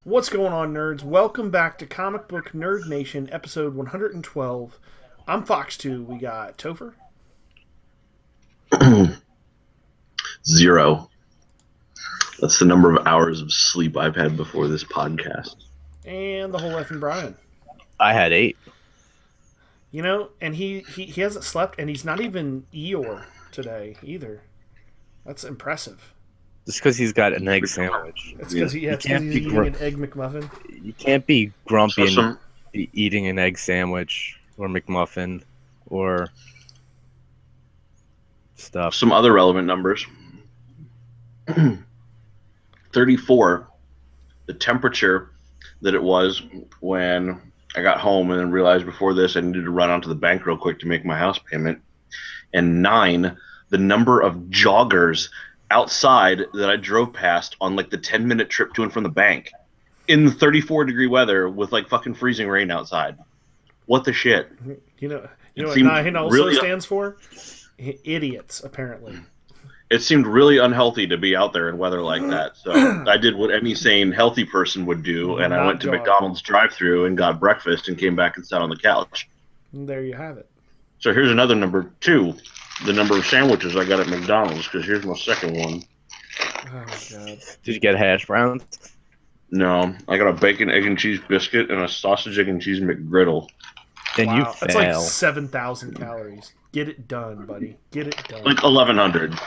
What's going on, nerds? Welcome back to Comic Book Nerd Nation, episode 112. I'm Fox2. We got Topher. Zero. That's the number of hours of sleep I've had before this podcast. And the whole effing Brian. I had 8. You know, and he hasn't slept, and he's not even Eeyore today either. That's impressive. Just because he's got an egg sandwich. It's because he's can't be eating an Egg McMuffin. You can't be grumpy So and be eating an egg sandwich or McMuffin or stuff. some other relevant numbers. 34, the temperature that it was when I got home and then realized before this I needed to run onto the bank real quick to make my house payment. And 9, the number of joggers outside that I drove past on like the 10-minute trip to and from the bank in the 34-degree weather with like fucking freezing rain outside. What the shit? You know It what seemed Nine also really- stands for? Idiots, apparently. It seemed really unhealthy to be out there in weather like that. So I did what any sane, healthy person would do, and I Not went to jog. McDonald's drive-thru and got breakfast and came back and sat on the couch. And there you have it. So here's another number 2, the number of sandwiches I got at McDonald's, because here's my second one. Oh, God. Did you get hash browns? No, I got a bacon, egg, and cheese biscuit and a sausage, egg, and cheese McGriddle. Then you Wow, that's like fail. 7,000 calories. Get it done, buddy. Get it done. Like 1,100.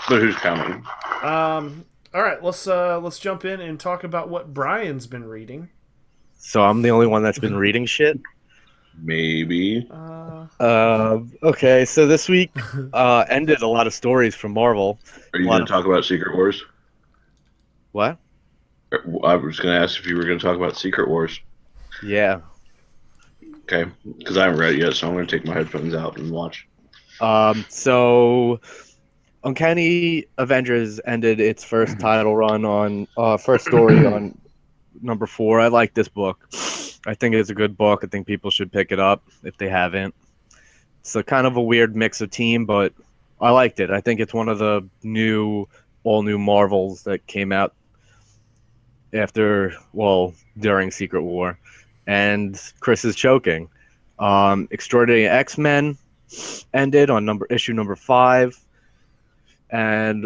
But who's counting? All right, let's jump in and talk about what Brian's been reading. So I'm the only one that's been reading shit? Maybe. Okay, so this week ended a lot of stories from Marvel. Are you Lot going to of- talk about Secret Wars? What? I was going to ask if you were going to talk about Secret Wars. Yeah. Okay, because I haven't read it yet, so I'm going to take my headphones out and watch. So Uncanny Avengers ended its first title run on first story on number 4. I like this book. I think it's a good book. I think people should pick it up if they haven't. It's a kind of a weird mix of team, but I liked it. I think it's one of the all new Marvels that came out during Secret War. And Chris is choking. Extraordinary X-Men ended on issue number 5, and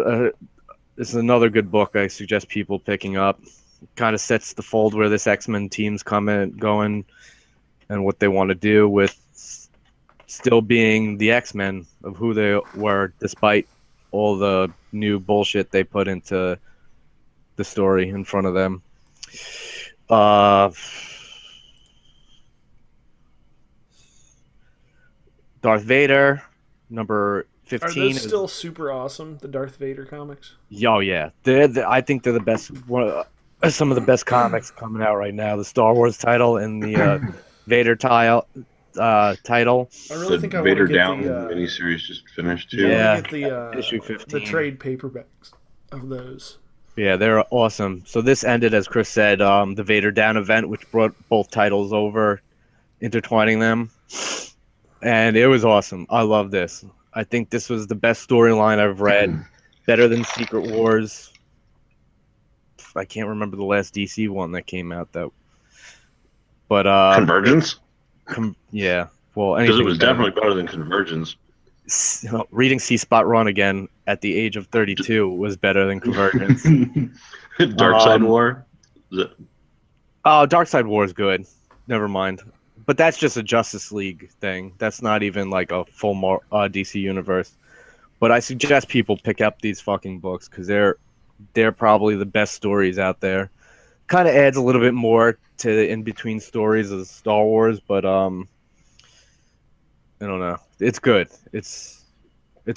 this is another good book I suggest people picking up. Kind of sets the fold where this X-Men team's going and what they want to do with still being the X-Men of who they were, despite all the new bullshit they put into the story in front of them. Darth Vader, number 15. Are those still super awesome, the Darth Vader comics? Oh yeah, I think they're the best. Some of the best comics coming out right now. The Star Wars title and the Vader title. I really The think I want Vader to get Down the miniseries just finished, too. Yeah. get the Issue the 15. trade paperbacks of those. Yeah, they're awesome. So this ended, as Chris said, the Vader Down event, which brought both titles over, intertwining them, and it was awesome. I love this. I think this was the best storyline I've read, better than Secret Wars. I can't remember the last DC one that came out though. But Convergence? yeah. Well, Because it anything was better. definitely better than Convergence. Reading C Spot Run again at the age of 32 was better than Convergence. Dark Side War? Is it- Oh, Dark Side War is good. Never mind. But that's just a Justice League thing. That's not even like a full DC universe. But I suggest people pick up these fucking books because they're probably the best stories out there. Kind of adds a little bit more to the in-between stories of Star Wars, but I don't know. It's good. It's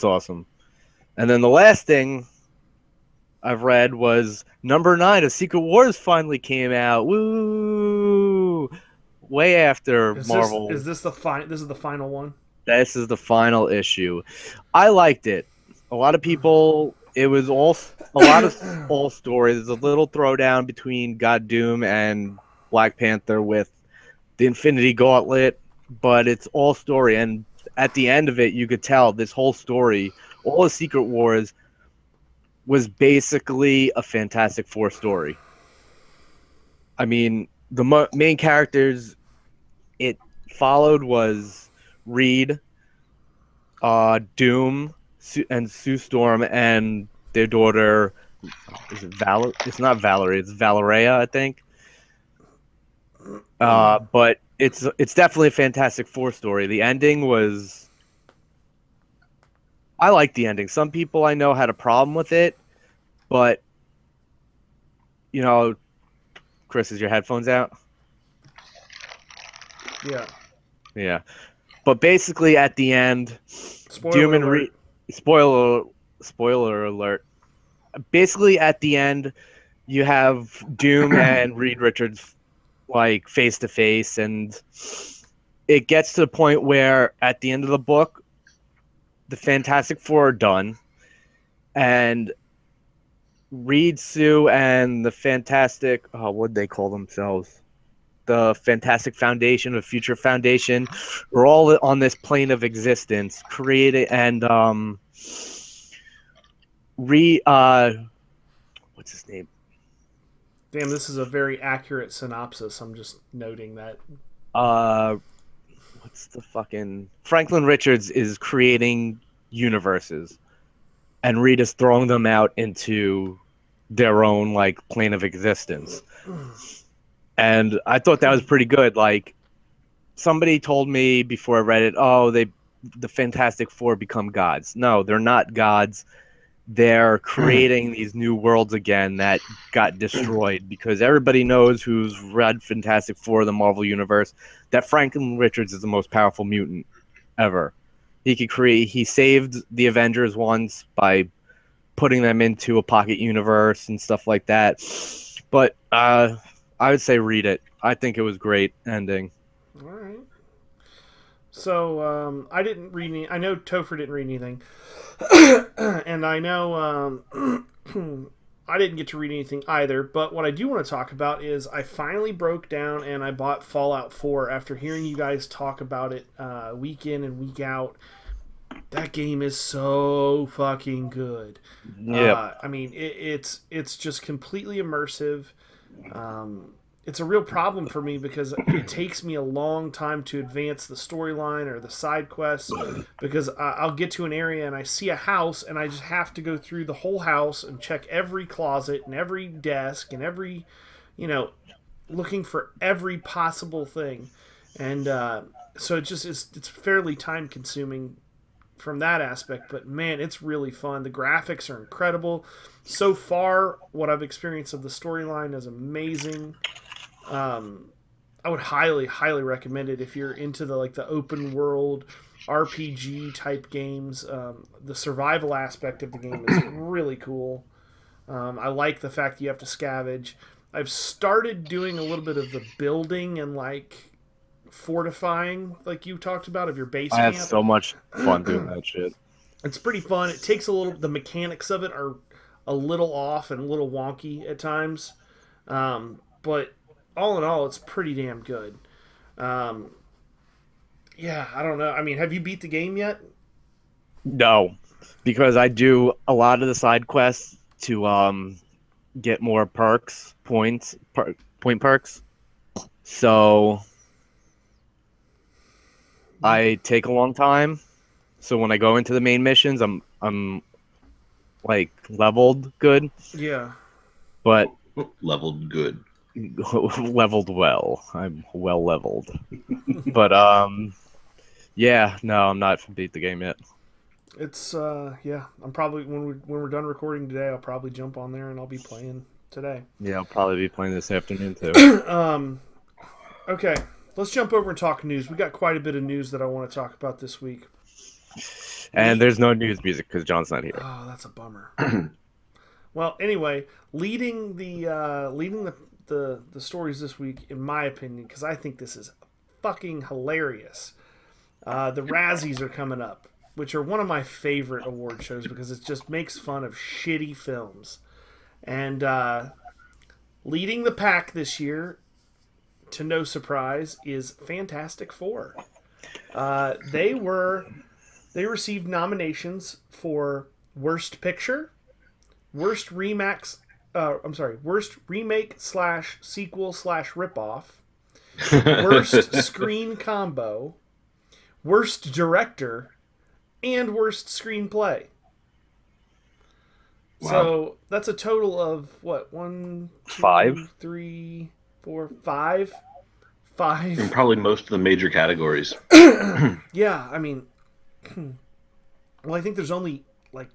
awesome. And then the last thing I've read was number 9 of Secret Wars finally came out. Woo! Way after Marvel. Is this the This is the final one. This is the final issue. I liked it. A lot of people. It was a lot of all stories. There's a little throwdown between God Doom and Black Panther with the Infinity Gauntlet, but it's all story. And at the end of it, you could tell this whole story, all of Secret Wars, was basically a Fantastic Four story. I mean, the main characters it followed was Reed, Doom, and Sue Storm, and their daughter. Is it Val? It's not Valerie. It's Valeria, I think. But it's definitely a Fantastic Four story. The ending was. I like the ending. Some people I know had a problem with it, but you know, Chris, is your headphones out? Yeah. Yeah. But basically, at the end, Spoiler Doom and alert. Reed. Spoiler alert. Basically, at the end, you have Doom and Reed Richards like face to face, and it gets to the point where at the end of the book, the Fantastic Four are done, and Reed, Sue, and the Fantastic what'd they call themselves? The Fantastic Foundation, the Future Foundation, are all on this plane of existence, created and what's his name? Damn, this is a very accurate synopsis. I'm just noting that. What's the fucking Franklin Richards is creating universes, and Reed is throwing them out into their own like plane of existence. And I thought that was pretty good. Like somebody told me before I read it, the Fantastic Four become gods. No, they're not gods. They're creating these new worlds again that got destroyed because everybody knows who's read Fantastic Four, the Marvel Universe, that Franklin Richards is the most powerful mutant ever. He saved the Avengers once by putting them into a pocket universe and stuff like that. But I would say read it. I think it was great ending. All right. So I didn't read any. I know Topher didn't read anything, and I know I didn't get to read anything either. But what I do want to talk about is I finally broke down and I bought Fallout 4 after hearing you guys talk about it week in and week out. That game is so fucking good. Yeah. I mean, it's just completely immersive. It's a real problem for me because it takes me a long time to advance the storyline or the side quests because I'll get to an area and I see a house and I just have to go through the whole house and check every closet and every desk and every, looking for every possible thing. And so it's fairly time consuming from that aspect, but man, it's really fun. The graphics are incredible. So far, what I've experienced of the storyline is amazing. I would highly, highly recommend it if you're into the open world RPG type games. The survival aspect of the game is really cool. I like the fact that you have to scavenge. I've started doing a little bit of the building and fortifying, like you talked about, of your base I camp. had so much fun doing that shit. It's pretty fun. It takes the mechanics of it are a little off and a little wonky at times. But all in all, it's pretty damn good. Yeah, I don't know. I mean, have you beat the game yet? No, because I do a lot of the side quests to get more point perks. So I take a long time. So when I go into the main missions, I'm like leveled good, Yeah. but Leveled good. leveled well. I'm well leveled. But yeah, no, I'm not beat the game yet. It's yeah. I'm probably when we're done recording today, I'll probably jump on there and I'll be playing today. Yeah, I'll probably be playing this afternoon too. Okay, let's jump over and talk news. We got quite a bit of news that I want to talk about this week. And there's no news music because John's not here. Oh, that's a bummer. Well, anyway, leading the stories this week, in my opinion, because I think this is fucking hilarious. The Razzies are coming up, which are one of my favorite award shows because it just makes fun of shitty films. And leading the pack this year, to no surprise, is Fantastic Four. They received nominations for Worst Picture, Worst Remax I'm sorry, worst remake slash sequel slash ripoff, worst screen combo, worst director, and worst screenplay. Wow. So that's a total of what? 1, 2, Five. 3, 4, 5. In 5. probably most of the major categories. Yeah, I mean, well, I think there's only like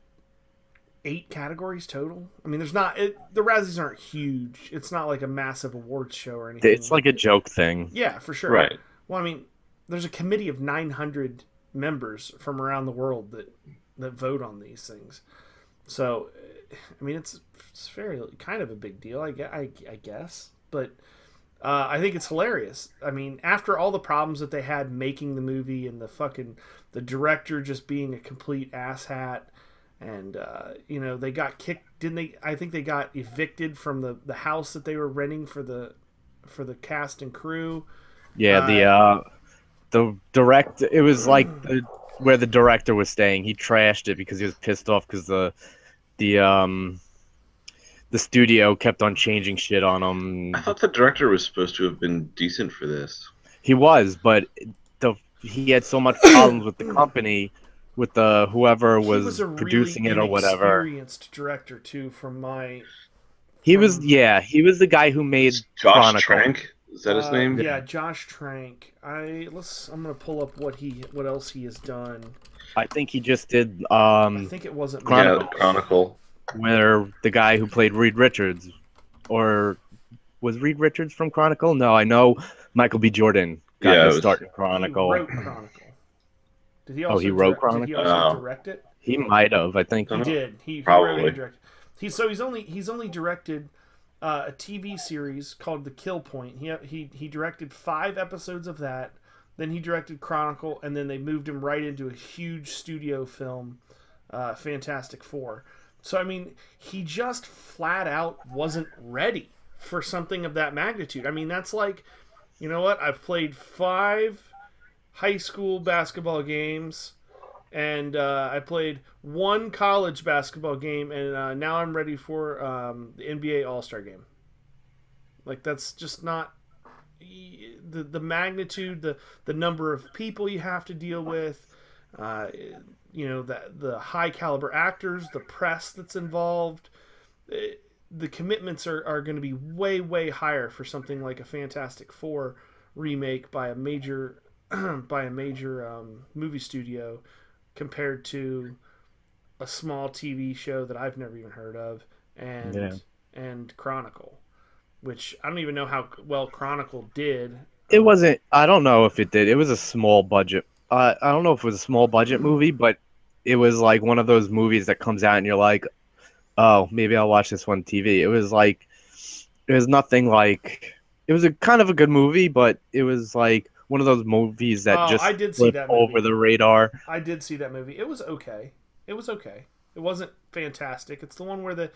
8 categories total. I mean, there's not the Razzies aren't huge. It's not like a massive awards show or anything. It's like a joke thing. Yeah, for sure. Right. Well, I mean, there's a committee of 900 members from around the world that vote on these things. So, I mean, it's very kind of a big deal, I guess. But I think it's hilarious. I mean, after all the problems that they had making the movie and the director just being a complete asshat, and they got kicked, didn't they? I think they got evicted from the house that they were renting for the cast and crew. Yeah, the direct. It was like where the director was staying. He trashed it because he was pissed off because the studio kept on changing shit on him. I thought the director was supposed to have been decent for this. He was, but he had so much problems with the company, with the whoever He was a producing really it or whatever. Experienced director too, from my. He was the guy who made Josh Chronicle. Trank? Is that his name? Yeah, Josh Trank. I'm gonna pull up what else he has done. I think he just did I think it wasn't Chronicle. Yeah, Chronicle. where the guy who played Reed Richards, or was Reed Richards from Chronicle? No, I know Michael B. Jordan got Yeah, it his was- start in Chronicle. He wrote Chronicle. Did he also he wrote Did he Chronicle? also Oh. direct it? He might have, I think. He did. He Probably. wrote and directed. He's only directed a TV series called The Kill Point. He directed 5 episodes of that. Then he directed Chronicle, and then they moved him right into a huge studio film, Fantastic Four. So I mean, he just flat out wasn't ready for something of that magnitude. I mean, that's like, you know what? I've played 5 high school basketball games, and I played 1 college basketball game, and now I'm ready for the NBA All-Star game. Like, that's just not the magnitude, the number of people you have to deal with, the high caliber actors, the press that's involved. The commitments are going to be way, way higher for something like a Fantastic Four remake by a major movie studio compared to a small TV show that I've never even heard of, and Chronicle, which I don't even know how well Chronicle did. It wasn't. I don't know if it did. It was a small budget. I don't know if it was a small budget movie, but it was like one of those movies that comes out and you're like, oh, maybe I'll watch this on TV. It was nothing like. It was a kind of a good movie, but it was like one of those movies that I did see slipped that movie. over the radar. I did see that movie. It was okay. It wasn't fantastic. It's the one where the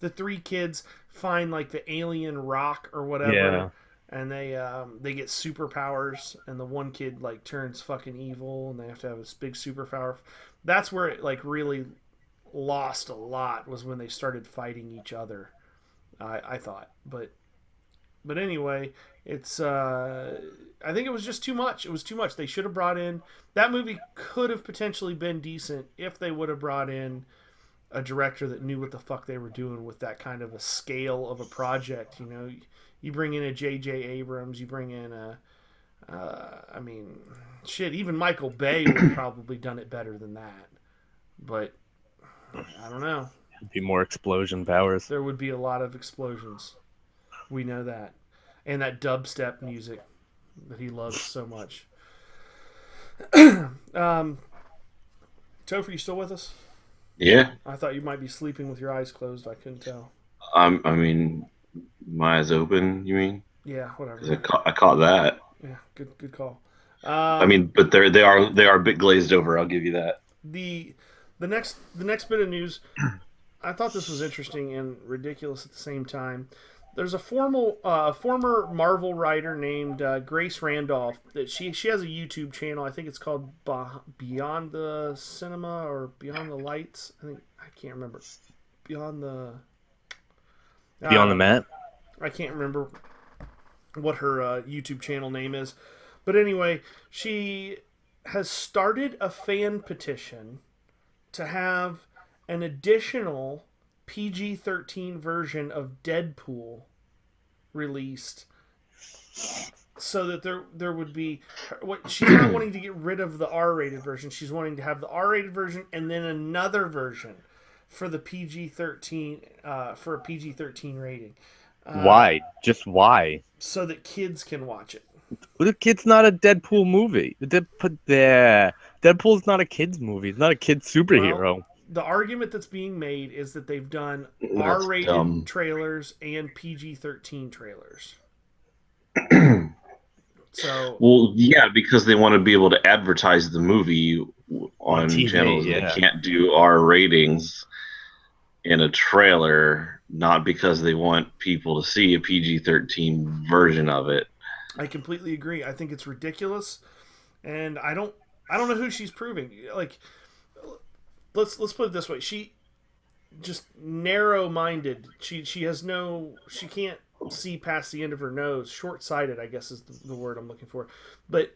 3 kids find like the alien rock or whatever. Yeah. And they get superpowers, and the one kid like turns fucking evil, and they have to have this big superpower. That's where it like really lost a lot, was when they started fighting each other. I thought, but anyway, it's I think it was just too much. It was too much. They should have brought in, that movie could have potentially been decent if they would have brought in a director that knew what the fuck they were doing with that kind of a scale of a project. You know, you bring in a J.J. Abrams, you bring in I mean, shit, even Michael Bay would have probably done it better than that. But I don't know. It'd be more explosion powers. There would be a lot of explosions. We know that. And that dubstep music that he loves so much. Topher, you still with us? Yeah. I thought you might be sleeping with your eyes closed. I couldn't tell. I mean, my eyes open, you mean? Yeah, whatever. 'Cause I caught that. Yeah, good call. I mean, but they are a bit glazed over, I'll give you that. The next bit of news, I thought this was interesting and ridiculous at the same time. There's a former Marvel writer named Grace Randolph that she has a YouTube channel. I think it's called Beyond the Cinema or Beyond the Lights. I can't remember. Beyond the Mat. I can't remember what her YouTube channel name is, but anyway, she has started a fan petition to have an additional PG-13 version of Deadpool released, so that there would be what she's not wanting to get rid of the R-rated version. She's wanting to have the R-rated version and then another version for the PG-13 for a PG-13 rating. Why? Just why? So that kids can watch it. The kid's not a Deadpool movie. Deadpool's not a kid's movie. It's not a kid's superhero. Well, the argument that's being made is that they've done That's R-rated dumb. trailers and PG-13 trailers. So, Well, yeah, because they want to be able to advertise the movie on TV, channels yeah. that can't do R ratings in a trailer, not because they want people to see a PG-13 version of it. I completely agree. I think it's ridiculous, and I don't know who she's proving. Like, let's put it this way: she just narrow-minded. She can't see past the end of her nose. Short-sighted, I guess, is the word I'm looking for. But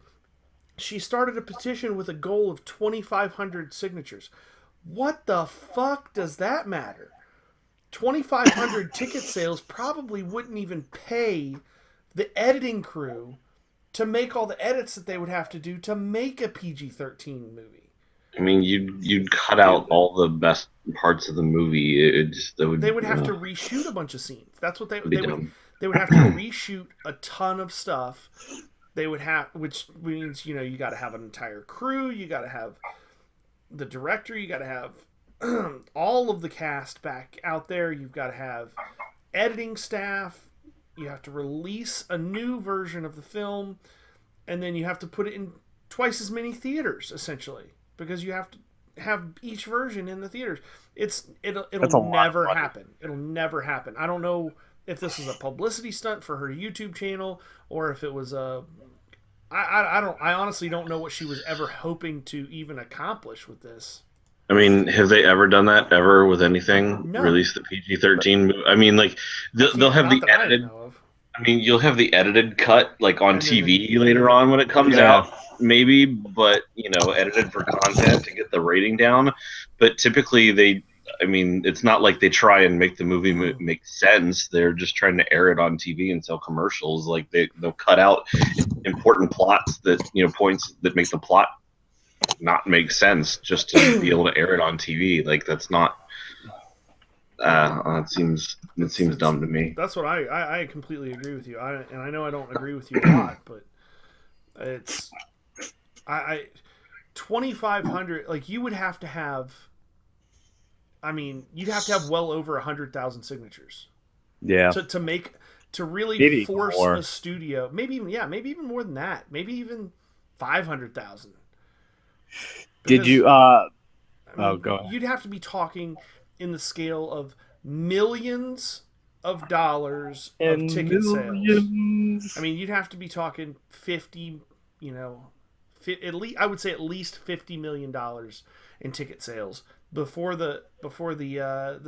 she started a petition with a goal of 2,500 signatures. What the fuck does that matter? 2,500 ticket sales probably wouldn't even pay the editing crew to make all the edits that they would have to do to make a PG-13 movie. I mean, you'd cut out all the best parts of the movie. They would have to reshoot a bunch of scenes. That's what they would have to reshoot a ton of stuff. They would have, which means, you got to have an entire crew, you got to have the director, you got to have all of the cast back out there, you've got to have editing staff, you have to release a new version of the film, and then you have to put it in twice as many theaters, essentially, because you have to have each version in the theaters. It'll never happen. It'll never happen. I don't know if this is a publicity stunt for her YouTube channel or if it was a... I honestly don't know what she was ever hoping to even accomplish with this. I mean, have they ever done that ever with anything? No. Release the PG-13? I mean, like they'll have the edited. I mean, you'll have the edited cut like on TV later on when it comes out, maybe, but edited for content to get the rating down. But typically it's not like they try and make the movie make sense. They're just trying to air it on TV and sell commercials. Like they'll cut out important plots that points that make the plot not make sense just to be able to air it on TV. Like that's not. It seems dumb to me. That's what I completely agree with you. And I know I don't agree with you a lot, but it's 2,500. Like you would have to have. I mean, you'd have to have well over 100,000 signatures. Yeah. To really maybe force more. a studio, maybe even more than that. Maybe even 500,000. Did you? I mean, go ahead. You'd have to be talking in the scale of millions of dollars of ticket sales. I mean, you'd have to be talking 50, at least I would say at least $50 million in ticket sales before the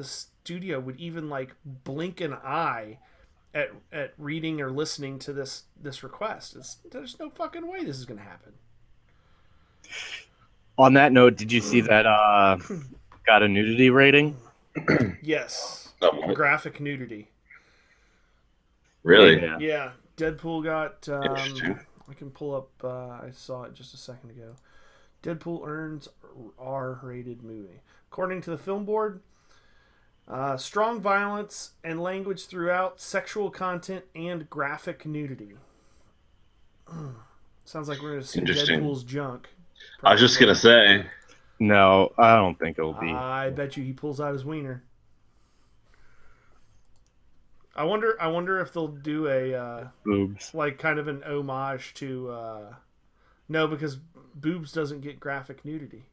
studio would even like blink an eye at reading or listening to this request. There's no fucking way this is going to happen. On that note, did you see that got a nudity rating? Yes. Oh, Graphic nudity. really? Yeah. Deadpool got... Interesting. I can pull up... I saw it just a second ago. Deadpool earns R-rated movie. According to the Film Board, strong violence and language throughout, sexual content, and graphic nudity. Sounds like we're going to see Interesting. Deadpool's junk. I was just gonna say. No, I don't think it'll be. I bet you he pulls out his wiener. I wonder if they'll do a Boobs. like kind of an homage to no, because boobs doesn't get graphic nudity.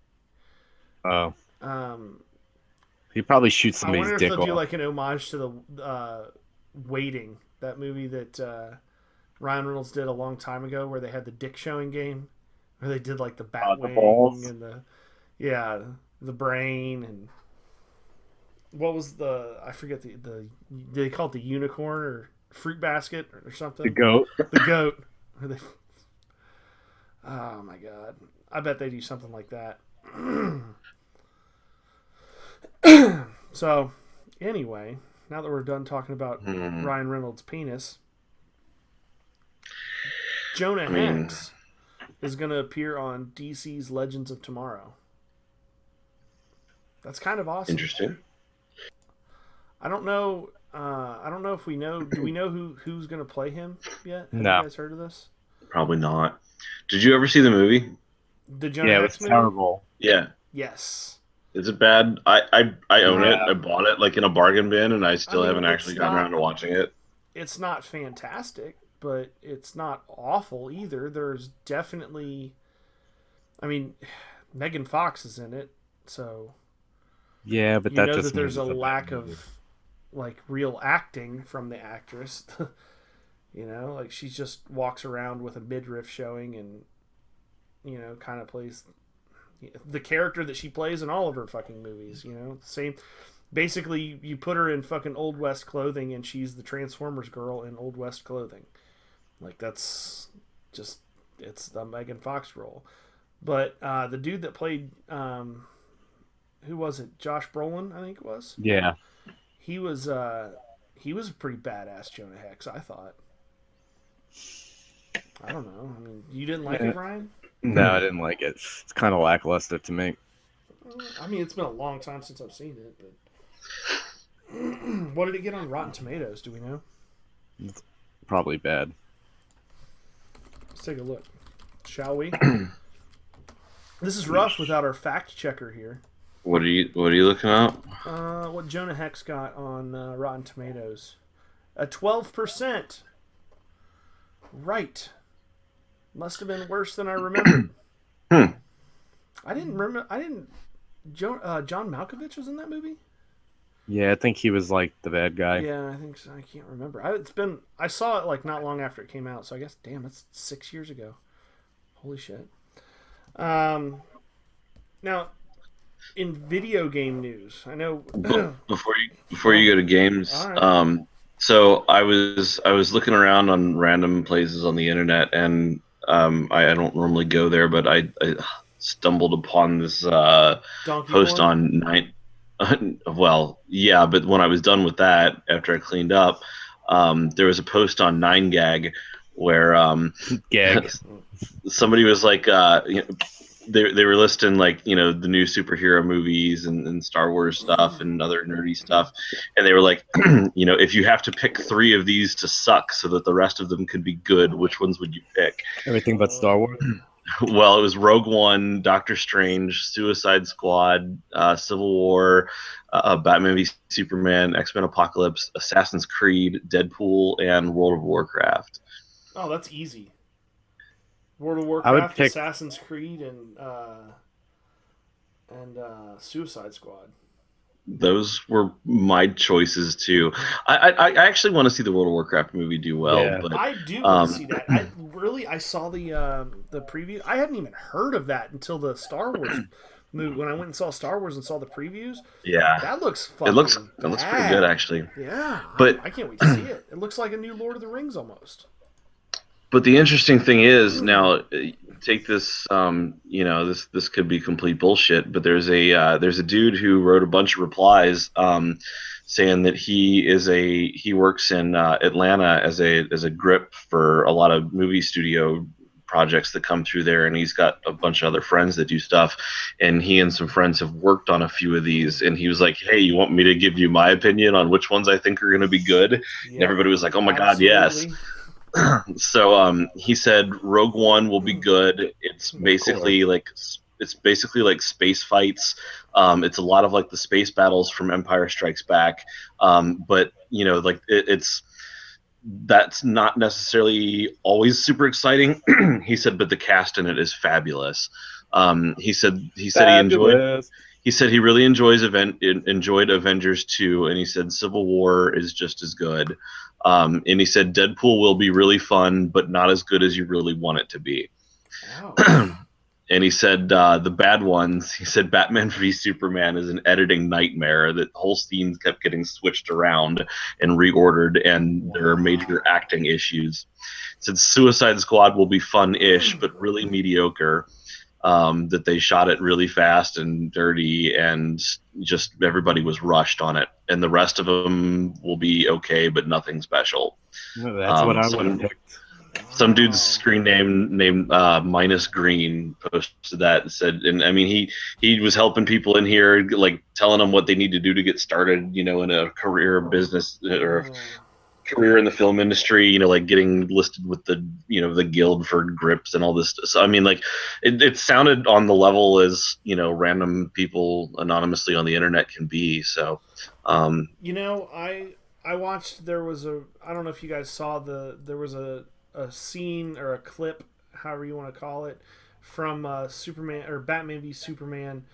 Oh, Um, he probably shoots I somebody's wonder if dick they'll off. do like an homage to the Waiting, that movie that Ryan Reynolds did a long time ago, where they had the dick showing game, where they did like the bat the wing balls? and the brain, and what was the I forget the they call it the unicorn or fruit basket or something. The goat. The goat. Oh my god! I bet they do something like that. So, anyway, now that we're done talking about Ryan Reynolds' penis, Jonah Hex is going to appear on DC's Legends of Tomorrow. That's kind of awesome. Interesting. I don't know. I don't know if we know. Do we know who's going to play him yet? Have No. you guys heard of this? Probably not. Did you ever see the movie? The Jonah Yeah, it Hex was movie? terrible. Yeah. Yes. Is it bad? I own it. Yeah. I bought it like in a bargain bin, and I still I mean, haven't actually it's gotten not- around to watching it. It's not fantastic, but it's not awful either. There's definitely, I mean, Megan Fox is in it, so Yeah, but you that know just that there's a means it's lack bad movie. of like real acting from the actress. You know, like she just walks around with a midriff showing and kind of plays the character that she plays in all of her fucking movies. Same. Basically, you put her in fucking Old West clothing, and she's the Transformers girl in Old West clothing. Like that's just it's the Megan Fox role. But the dude that played who was it? Josh Brolin, I think it was. Yeah. He was a pretty badass Jonah Hex, I thought. I don't know. I mean, you didn't like it, Ryan? No, I didn't like it. It's kind of lackluster to me. I mean, it's been a long time since I've seen it, but what did it get on Rotten Tomatoes? Do we know? Probably bad. Let's take a look, shall we? This is rough without our fact checker here. What are you looking up? What Jonah Hex got on Rotten Tomatoes? A 12%. Right. Must have been worse than I remembered. I didn't remember. John Malkovich was in that movie. Yeah, I think he was like the bad guy. Yeah, I think so. I can't remember. I saw it like not long after it came out, so I guess damn, that's 6 years ago. Holy shit. Now, in video game news, I know Before you go to games, All right. so I was looking around on random places on the internet, and I don't normally go there, but I stumbled upon this Donkey post Kong? on nine. Well, yeah, but when I was done with that, after I cleaned up, there was a post on 9gag where Gag. somebody was like, they were listing like the new superhero movies and Star Wars stuff and other nerdy stuff, and they were like, if you have to pick 3 of these to suck so that the rest of them could be good, which ones would you pick? Everything but Star Wars. Well, it was Rogue One, Doctor Strange, Suicide Squad, Civil War, Batman v Superman, X-Men Apocalypse, Assassin's Creed, Deadpool, and World of Warcraft. Oh, that's easy. World of I would Warcraft, pick- Assassin's Creed, and Suicide Squad. Those were my choices too. I actually want to see the World of Warcraft movie do well, Yeah. but I do want to see that. I saw the preview. I hadn't even heard of that until the Star Wars movie. When I went and saw Star Wars and saw the previews, yeah, that looks fucking it looks pretty bad. good actually. Yeah, But- I can't wait to see it. It looks like a new Lord of the Rings almost. But the interesting thing is now, take this. This could be complete bullshit. But there's a dude who wrote a bunch of replies, saying that he works in Atlanta as a grip for a lot of movie studio projects that come through there, and he's got a bunch of other friends that do stuff, and he and some friends have worked on a few of these, and he was like, hey, you want me to give you my opinion on which ones I think are going to be good? And everybody was like, oh my god, yes. Absolutely. So he said Rogue One will be good. It's basically like space fights. It's a lot of like the space battles from Empire Strikes Back. But it's that's not necessarily always super exciting. He said, but the cast in it is fabulous. He said he enjoyed. He said he really enjoyed Avengers 2, and he said Civil War is just as good. And he said Deadpool will be really fun, but not as good as you really want it to be. Wow. and he said the bad ones. He said Batman v Superman is an editing nightmare. That whole scenes kept getting switched around and reordered, and there are major acting issues. He said Suicide Squad will be fun-ish, but really mediocre. That they shot it really fast and dirty, and just everybody was rushed on it. And the rest of them will be okay, but nothing special. No, that's what I would have picked. Some dude's screen name named Minus Green posted that and said, and I mean he was helping people in here, like telling them what they need to do to get started, in a career business or career in the film industry, like getting listed with the the guild for grips and all this. So I mean, like it sounded on the level as random people anonymously on the internet can be. So I watched, there was I don't know if you guys saw there was a scene or a clip, however you want to call it, from Superman or Batman v Superman,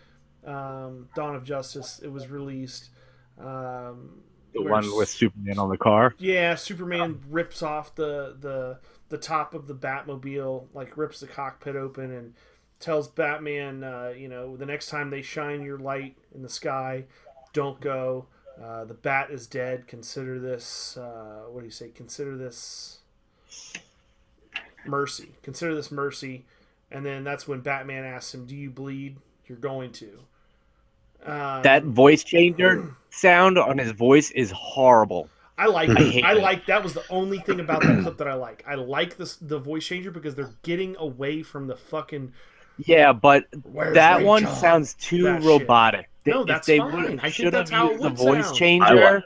Dawn of Justice. It was released. The one with Superman on the car. Yeah, Superman rips off the top of the Batmobile, like rips the cockpit open and tells Batman, the next time they shine your light in the sky, don't go. The bat is dead. Consider this. What do you say? Consider this mercy. Consider this mercy. And then that's when Batman asks him, "Do you bleed?" "You're going to." That voice changer sound on his voice is horrible. I like that was the only thing about that clip that I like. I like the voice changer because they're getting away from the fucking but "Where's that Rachel?" one sounds too That shit. robotic. No, that's if they fine. I think should that's have how it used the would voice sound. changer.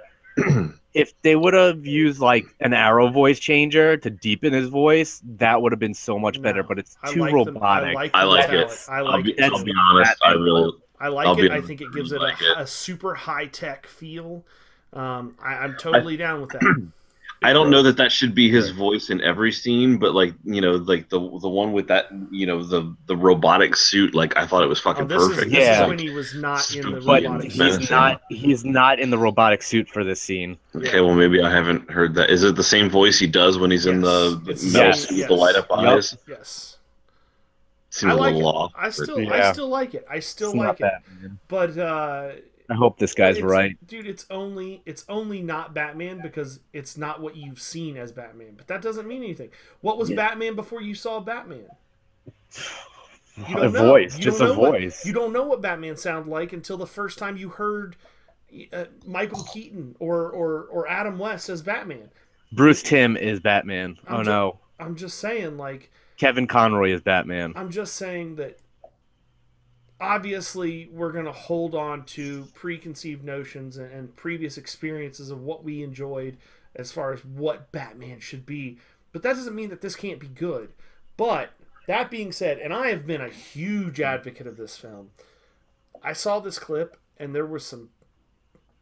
If they would have used like an Arrow voice changer to deepen his voice, that would have been so much better. But it's too robotic. I like it. I'll be honest. I like it. I think it gives it a super high tech feel. I'm totally down with that. I don't know that should be his voice in every scene, but like the one with that the robotic suit, like I thought it was fucking perfect. This is when he was not in the robotic suit. He's not in the robotic suit for this scene. Okay, well maybe I haven't heard that. Is it the same voice he does when he's in the metal suit with the light up eyes? Yes. Seems a little off. I still like it. I still like it. But I hope this guy's right. Dude, it's only not Batman because it's not what you've seen as Batman. But that doesn't mean anything. What was Batman before you saw Batman? A voice. You don't know what Batman sounded like until the first time you heard Michael Keaton or Adam West as Batman. Bruce Timm is Batman. I'm just saying, like, Kevin Conroy is Batman. I'm just saying that obviously we're going to hold on to preconceived notions and previous experiences of what we enjoyed as far as what Batman should be. But that doesn't mean that this can't be good. But that being said, and I have been a huge advocate of this film, I saw this clip and there was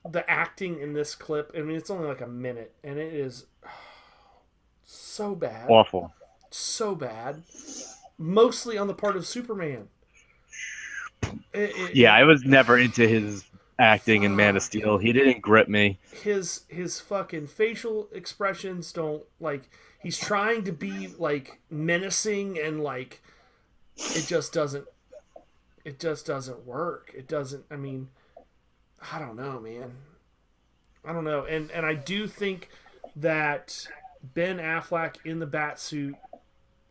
the acting in this clip, I mean, it's only like a minute and it is so bad. Awful. So bad. Mostly on the part of Superman. I was never into his acting in Man of Steel. He didn't grip me. His fucking facial expressions don't, like, he's trying to be like menacing and like it just doesn't work. It doesn't, I mean, I don't know, man. I don't know. And I do think that Ben Affleck in the Batsuit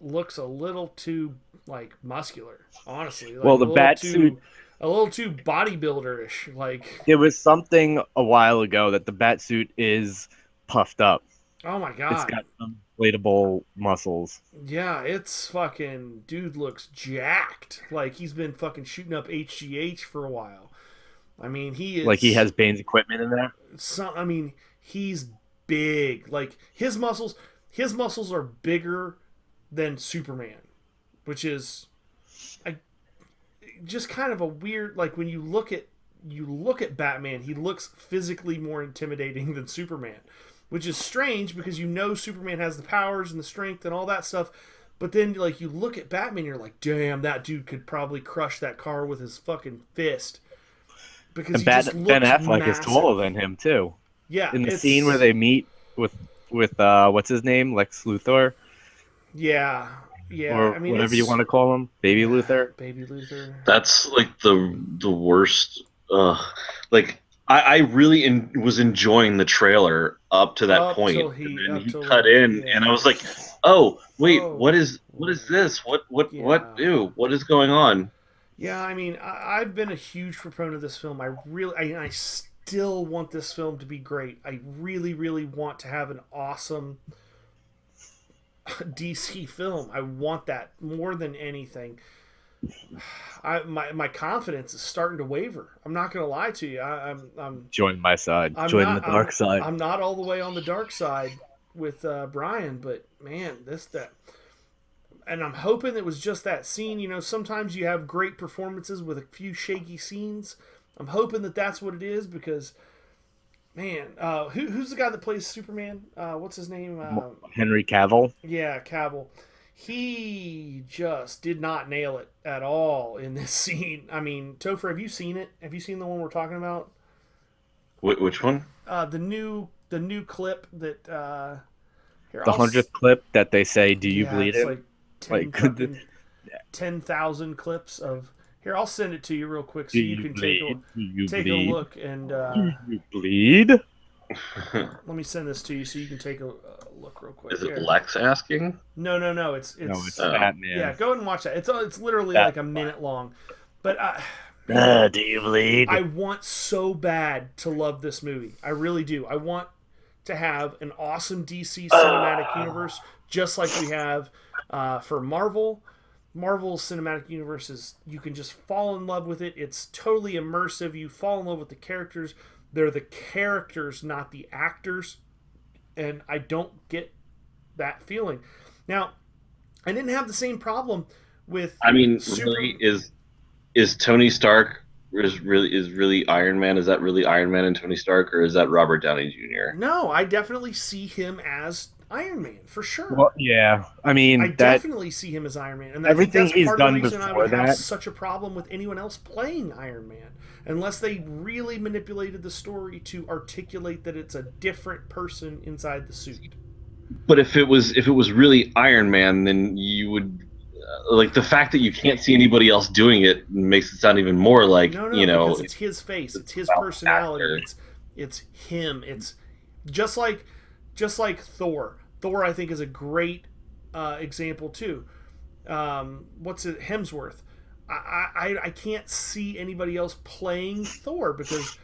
looks a little too like muscular, honestly. Like, the Batsuit, a little too bodybuilder-ish. Like, it was something a while ago that the Batsuit is puffed up. Oh my god, it's got inflatable muscles. Yeah, it's fucking, dude looks jacked. Like he's been fucking shooting up HGH for a while. I mean, he is, like, he has Bane's equipment in there. I mean, he's big. Like his muscles are bigger than Superman, which is just kind of a weird, like, when you look at Batman, he looks physically more intimidating than Superman, which is strange because Superman has the powers and the strength and all that stuff, but then like you look at Batman, you're like, damn, that dude could probably crush that car with his fucking fist. Because Ben Affleck is taller than him too. Yeah, in the scene where they meet with what's his name, Lex Luthor. Yeah, Yeah, or I mean, whatever you it's- want to call him, Baby Luther. Baby Luther. That's like the worst. Like I really was enjoying the trailer up to that Up point, till and he, then up he till cut in, yeah. and I was like, "Oh, wait, Oh, what is this? What yeah. Ew, what is going on?" Yeah, I mean, I've been a huge proponent of this film. I still want this film to be great. I really, really want to have an awesome DC film. I want that more than anything. My confidence is starting to waver. I'm not gonna lie to you. Join my side. I'm Join not the dark side. I'm not all the way on the dark side with Brian, but man, and I'm hoping it was just that scene. You know, sometimes you have great performances with a few shaky scenes. I'm hoping that that's what it is because, man, who's the guy that plays Superman? What's his name? Henry Cavill. Yeah, Cavill. He just did not nail it at all in this scene. I mean, Topher, have you seen it? Have you seen the one we're talking about? Which one? The new clip that here, The 100th clip that they say, "Do you yeah, bleed it's it?" like Like, 10,000 clips of. Here, I'll send it to you real quick so you can take a look and Do you bleed? let me send this to you so you can take a look real quick. Is it Here. Lex asking? No, it's No, it's Oh. Batman. yeah. Go ahead and watch that. It's literally Batman. like a minute long, but Do you bleed? I want so bad to love this movie. I really do. I want to have an awesome DC cinematic universe, just like we have for Marvel. Marvel's cinematic universe is you can just fall in love with it. It's totally immersive. You fall in love with the characters. They're the characters, not the actors. And I don't get that feeling. Now, I didn't have the same problem with. I mean, really, is Tony Stark really Iron Man? Is that really Iron Man and Tony Stark, or is that Robert Downey Jr.? No, I definitely see him as Iron Man for sure. Well, yeah. I mean, I that definitely see him as Iron Man, and everything that's he's part done of the reason I before would have that- such a problem with anyone else playing Iron Man, unless they really manipulated the story to articulate that it's a different person inside the suit. But if it was really Iron Man, then you would like the fact that you can't see anybody else doing it makes it sound even more like No, because it's his face, it's his about personality, actor. it's him. It's just like Thor. Thor, I think, is a great example too. What's it? Hemsworth. I can't see anybody else playing Thor because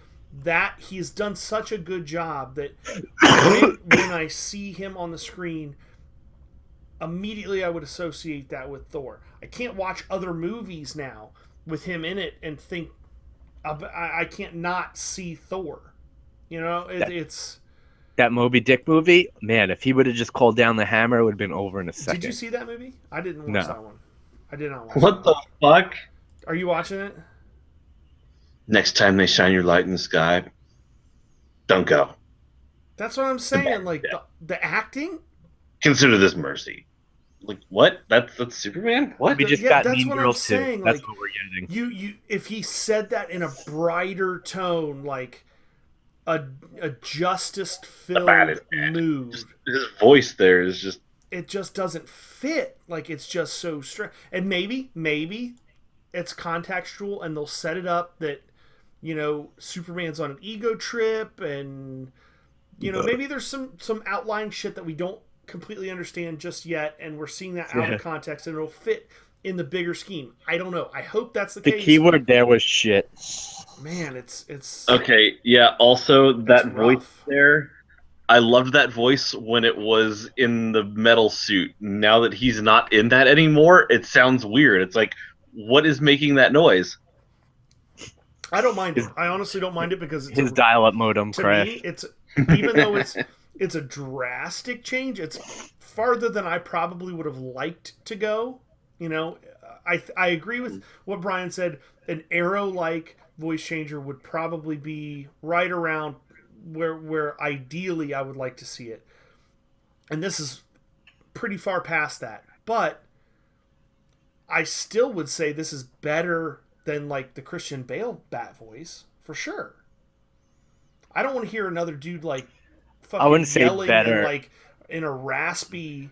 that he's done such a good job that when I see him on the screen, immediately I would associate that with Thor. I can't watch other movies now with him in it and think I can't not see Thor. You know, it's. that Moby Dick movie, man, if he would have just called down the hammer, it would have been over in a second. Did you see that movie? I didn't watch No. that one. I did not watch What that the fuck? Are you watching it? Next time they shine your light in the sky, don't go. That's what I'm saying. Like the acting. Consider this mercy. Like what? That's Superman? What? We just Yeah, got that's Mean what I'm Girls too. saying, That's like, what we're getting. You if he said that in a brighter tone, like a justice filled bad is bad. mood, His voice there is just it just doesn't fit. Like it's just so strange. And maybe it's contextual, and they'll set it up that Superman's on an ego trip, and maybe there's some outlying shit that we don't completely understand just yet, and we're seeing that out of context, and it'll fit in the bigger scheme. I don't know. I hope that's the The case. keyword there was shit. Man, it's okay. Yeah. Also, that It's voice rough. there, I loved that voice when it was in the metal suit. Now that he's not in that anymore, it sounds weird. It's like, what is making that noise? I don't mind it. I honestly don't mind it because it's His dial-up modem to crashed. me, it's even though it's a drastic change, it's farther than I probably would have liked to go. I agree with what Brian said. An Arrow-like voice changer would probably be right around where ideally I would like to see it. And this is pretty far past that. But I still would say this is better than like the Christian Bale Bat voice, for sure. I don't want to hear another dude fucking I wouldn't say yelling better. and, in a raspy.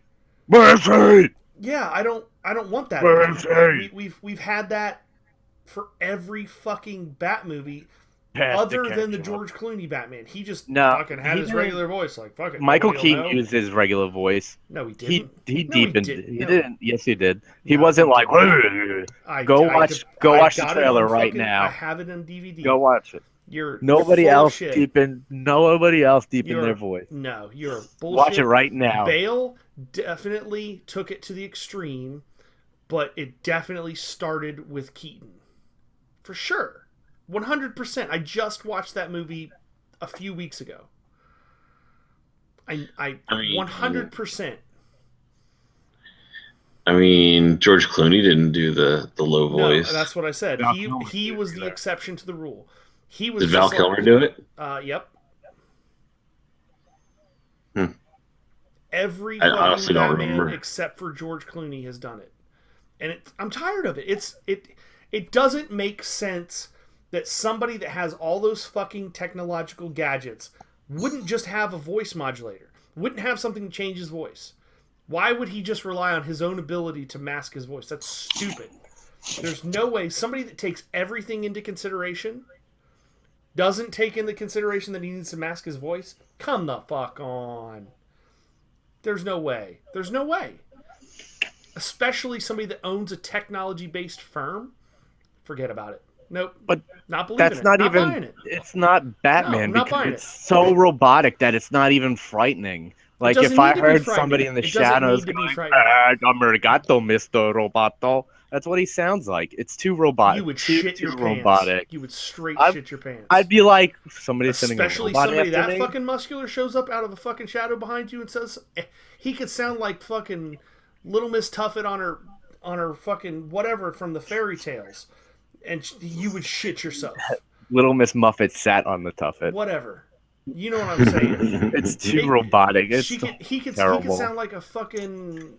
Mercy! Yeah, I don't want that. Where's again. he? We've had that for every fucking Bat movie Has to other than the catch up. George Clooney Batman. He just No, fucking had he his didn't. regular voice. Like, fuck it. Michael nobody will Keaton know. used his regular voice. No, he He didn't. he No, he deepened. didn't. He No. didn't. Yes, he did. He No, wasn't he like. didn't. Go watch the got it trailer on right fucking- now. I have it on DVD. Go watch it. You're Nobody full of else shit. deepen. Nobody else deepen You're- their voice. No, you're bullshit. Watch it right now. Bale definitely took it to the extreme, but it definitely started with Keaton. For sure. 100%. I just watched that movie a few weeks ago. I mean, 100%. I mean, George Clooney didn't do the low No, voice. that's what I said. Val He Kilmer he did was do the that. exception to the rule. He was Did Val just like- Kilmer do it? Yep. Hmm. Every I fucking honestly don't Batman remember. except for George Clooney has done it, and I'm tired of it. It doesn't make sense that somebody that has all those fucking technological gadgets wouldn't just have a voice modulator, wouldn't have something to change his voice. Why would he just rely on his own ability to mask his voice? That's stupid. There's no way somebody that takes everything into consideration doesn't take into consideration that he needs to mask his voice. Come the fuck on. There's no way. There's no way. Especially somebody that owns a technology-based firm. Forget about it. Nope. But not believing That's it. not buying even. it. It's not Batman not because buying it's so robotic that it's not even frightening. Like doesn't if I need to be heard frightening. somebody in the It doesn't shadows need to be going, frightening. "Arigato, Mr. Roboto," that's what he sounds like. It's too robotic. You would too, shit too your pants. robotic. You would straight I'd- shit your pants. I'd be like, somebody's sending a Especially robot somebody after that me. fucking muscular shows up out of the fucking shadow behind you and says he could sound like fucking Little Miss Tuffet on her fucking whatever from the fairy tales, and you would shit yourself. Little Miss Muffet sat on the tuffet. Whatever, you know what I'm saying? It's too It- robotic. It's He could terrible. sound like a fucking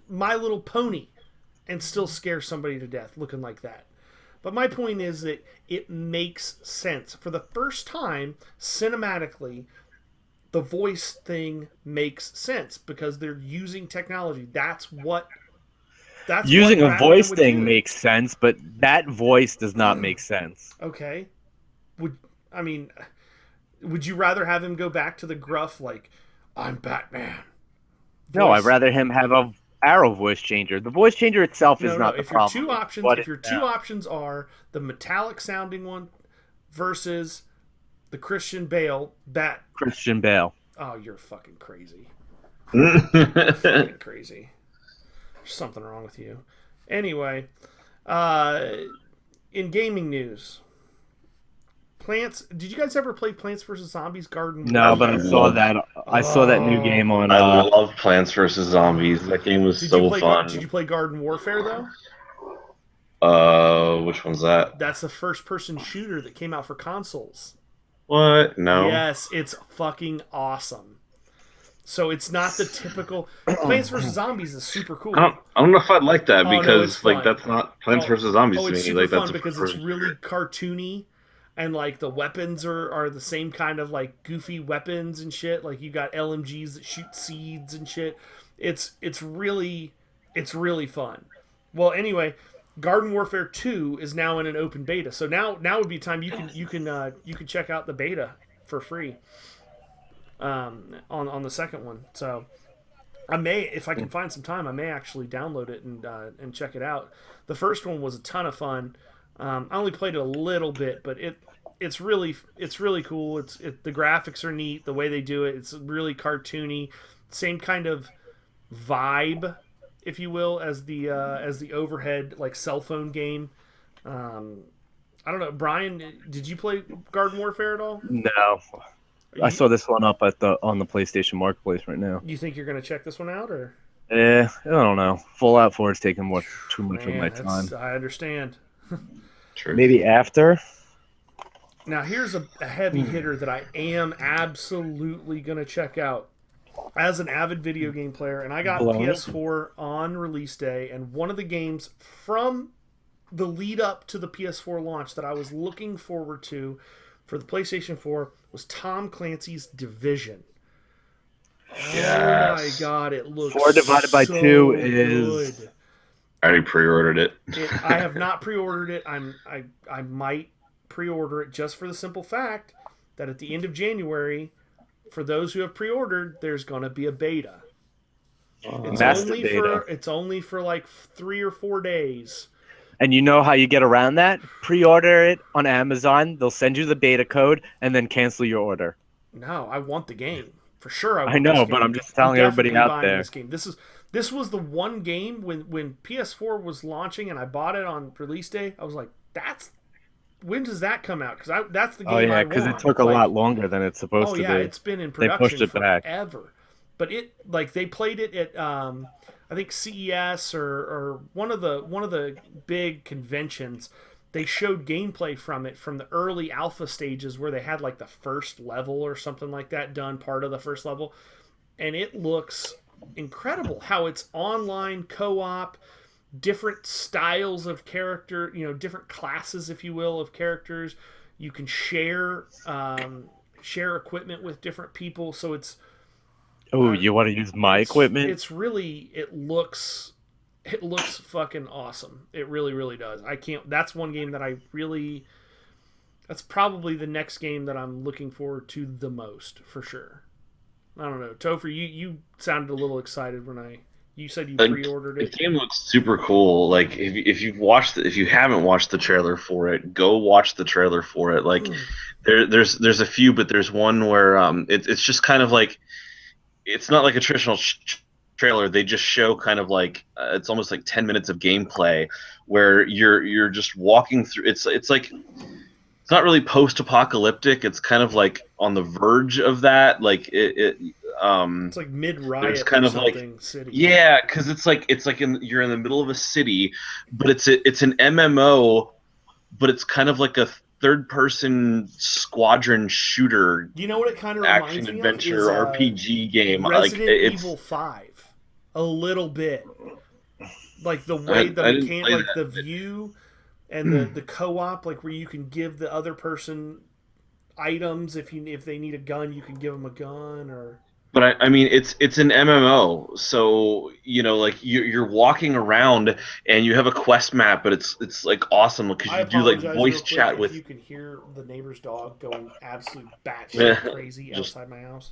My Little Pony, and still scare somebody to death looking like that. But my point is that it makes sense. For the first time, cinematically, the voice thing makes sense because they're using technology. That's Using what a Batman voice would thing do. makes sense, but that voice does not make sense. Okay. Would you rather have him go back to the gruff, like, I'm Batman? No, voice? I'd rather him have a Arrow voice changer. The voice changer itself is not the If your problem. two options, What if your it- two options are the metallic sounding one versus the Christian Bale Christian Bale. oh, you're fucking crazy. That's Fucking crazy. There's something wrong with you. Anyway, in gaming news, did you guys ever play Plants vs Zombies Garden No, Warfare? but I saw that. I saw that new Oh. game on. I love Plants vs Zombies. That game was Did you so play fun. Did you play Garden Warfare though? Which one's that? That's the first person shooter that came out for consoles. What? No. Yes, it's fucking awesome. So it's not the typical Plants vs Zombies is super cool. I don't know if I'd like that Oh, no, because it's fun. that's not Plants Oh, vs Zombies Oh, to it's me. super Like fun that's because it's really cartoony, and like the weapons are the same kind of like goofy weapons and shit. Like you got LMGs that shoot seeds and shit. It's really fun. Well, anyway, Garden Warfare 2 is now in an open beta. So now would be time you can check out the beta for free. On the second one. So I may, if I can find some time, I may actually download it and check it out. The first one was a ton of fun. I only played it a little bit, but it's really cool. The graphics are neat. The way they do it, it's really cartoony. Same kind of vibe, if you will, as the Overhead like cell phone game. I don't know, Brian. Did you play Garden Warfare at all? No, I saw this one up on the PlayStation Marketplace right now. You think you're gonna check this one out, or? I don't know. Fallout 4 is taking too much of my Man, time. I understand. True. Maybe after. Now here's a heavy hitter that I am absolutely gonna check out as an avid video game player, and I got Blown. PS4 on release day, and one of the games from the lead up to the PS4 launch that I was looking forward to for the PlayStation 4 was Tom Clancy's Division. Oh my Yes. god, it looks 4 divided by so 2 is- good. I already pre-ordered it. I have not pre-ordered it. I might pre-order it just for the simple fact that at the end of January, for those who have pre-ordered, there's gonna be a beta. It's Master only beta. for like 3 or 4 days. And you know how you get around that? Pre-order it on Amazon. They'll send you the beta code and then cancel your order. No, I want the game for sure. I want know, this but game. I'm just telling everybody definitely out buying there. This game. This was the one game when PS4 was launching and I bought it on release day. I was like, when does that come out? Because that's the game. Oh yeah, I because it want. took a Like, lot longer than it's supposed Oh to yeah, be. it's been in They production pushed it back. forever. But it like they played it at I think CES or one of the big conventions. They showed gameplay from it from the early alpha stages where they had like the first level or something like that done, part of the first level, and it looks incredible how it's online co-op, different styles of character, different classes, if you will, of characters. You can share equipment with different people, so it's Oh, you want to use my equipment? It's really it looks fucking awesome. It really, really does. I can't. That's one game that I really. That's probably the next game that I'm looking forward to the most for sure. I don't know, Topher. You sounded a little excited when you said you pre-ordered The it. game looks super cool. Like if you haven't watched the trailer for it, go watch the trailer for it. Like there's a few, but there's one where it's just kind of like it's not like a traditional trailer. They just show kind of like it's almost like 10 minutes of gameplay where you're just walking through. It's like it's not really post-apocalyptic. It's kind of like on the verge of that. Like It's like mid-riot kind or of like something city. yeah, because it's like you're in the middle of a city, but it's an MMO, but it's kind of like a third-person squadron shooter, You know what it kind of reminds action me adventure of? RPG game. Resident like Evil 5. A little bit. Like the way I the didn't mechanic, play like that. the view and the co-op, like where you can give the other person items if they need a gun, you can give them a gun or. But I mean, it's an MMO, so like you're walking around and you have a quest map, but it's like awesome because I you do like apologize voice real quick chat if with. you can hear the neighbor's dog going absolute batshit Yeah, crazy just- outside my house.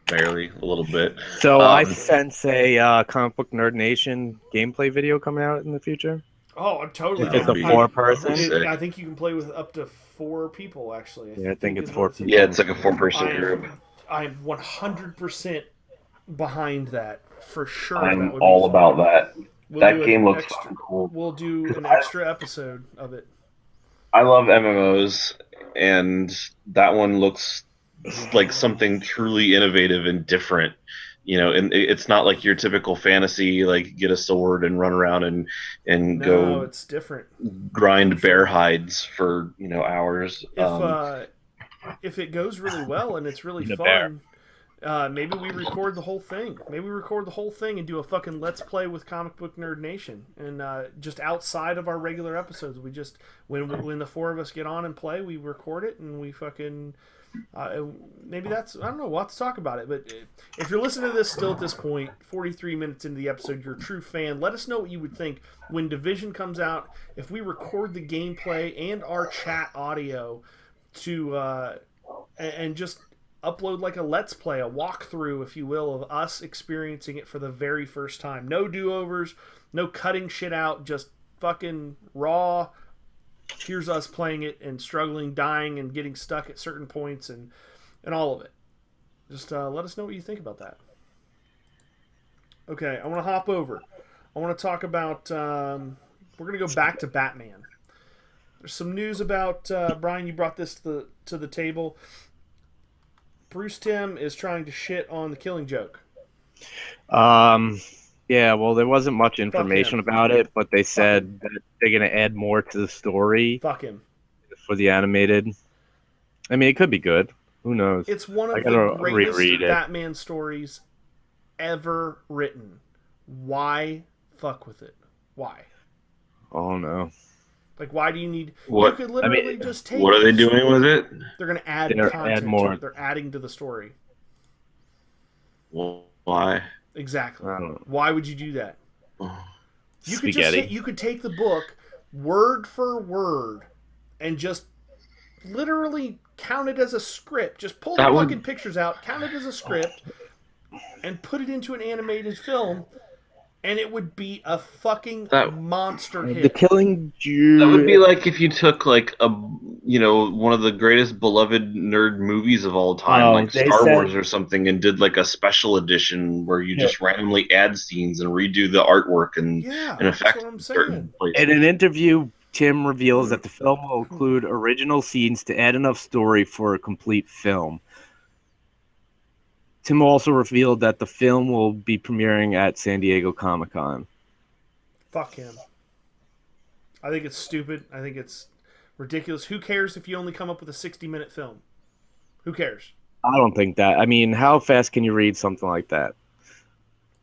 Barely a little bit. So I Um, sense a Comic Book Nerd Nation gameplay video coming out in the future. Oh, I'm totally. If it's down. a 4-person? Sick. I think you can play with up to 4 people. Actually, Yeah, I think it's is 4 what people. Yeah, it's like a 4-person group. I'm 100% behind that for sure. That I'm would all be fun. about that. We'll That do an game looks extra- fucking cool. We'll do an extra episode of it. I love MMOs, and that one looks like something truly innovative and different. And it's not like your typical fantasy, like get a sword and run around and No, go it's different. grind bear hides for hours. If it goes really well and it's really The fun, maybe we record the whole thing. Maybe we record the whole thing and do a fucking Let's Play with Comic Book Nerd Nation. And just outside of our regular episodes, we just when the 4 of us get on and play, we record it and we fucking. Maybe that's I don't know. We'll have to talk about it. But if you're listening to this still at this point, 43 minutes into the episode, you're a true fan. Let us know what you would think when Division comes out. If we record the gameplay and our chat audio to and just upload like a Let's Play, a walkthrough, if you will, of us experiencing it for the very first time. No do-overs, no cutting shit out, just fucking raw. Here's us playing it and struggling, dying, and getting stuck at certain points and all of it. Just let us know what you think about that. Okay, I want to hop over. I want to talk about... we're going to go back to Batman. There's some news about... Brian, you brought this to the table. Bruce Timm is trying to shit on the Killing Joke. Yeah, well, there wasn't much information him. about it, but they said that they're going to add more to the story Fuck him. for the animated. I mean, it could be good. Who knows? It's one I of the gotta greatest reread it. Batman stories ever written. Why fuck with it? Why? Oh, no. Like, why do you need... What- You could literally I mean, just take... What are they doing with it? They're going to add They're content add more. to it. They're adding to the story. Well, why? Exactly. I don't know. Why would you do that? You could Spaghetti. you could take the book word for word and just literally count it as a script. Just pull the That fucking would pictures out, count it as a script, and put it into an animated film, and it would be a fucking that monster The hit. Killing that would be Joke. like if you took like a one of the greatest beloved nerd movies of all time, Oh, like they Star Wars said or something, and did like a special edition where you yeah. just randomly add scenes and redo the artwork Yeah, and that's what effects I'm in certain saying. places. In an interview, Tim reveals that the film will include original scenes to add enough story for a complete film. Tim also revealed that the film will be premiering at San Diego Comic-Con. Fuck him. I think it's stupid. I think it's ridiculous. Who cares if you only come up with a 60-minute film? Who cares? I don't think that. I mean, how fast can you read something like that?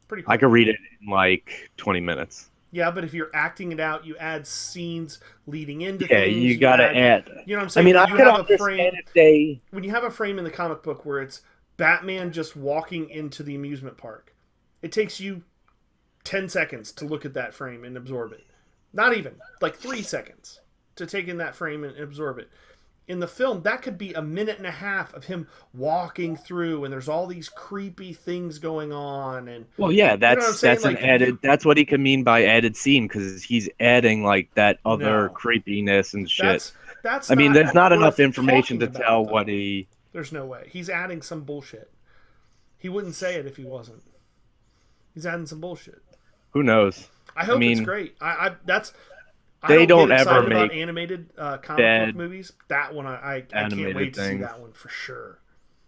Pretty I quick. could read it in like 20 minutes. Yeah, but if you're acting it out, you add scenes leading into Yeah, things. you gotta add. You know what I'm I saying? mean, When I you could have a understand frame, if they. when you have a frame in the comic book where it's Batman just walking into the amusement park, it takes you 10 seconds to look at that frame and absorb it. Not even, like 3 seconds to take in that frame and absorb it. In the film, that could be a minute and a half of him walking through, and there's all these creepy things going on, and Well, yeah, you know what I'm saying? that's an Like, added. That's what he can mean by added scene because he's adding like that other no, creepiness and shit. that's I mean, not there's not enough worth information to talking tell about, what though. he. There's no way. He's adding some bullshit. He wouldn't say it if he wasn't. He's adding some bullshit. Who knows? I hope mean, it's great. I They don't get ever excited about make animated comic bad book movies. That one I can't animated wait to see things. that one for sure.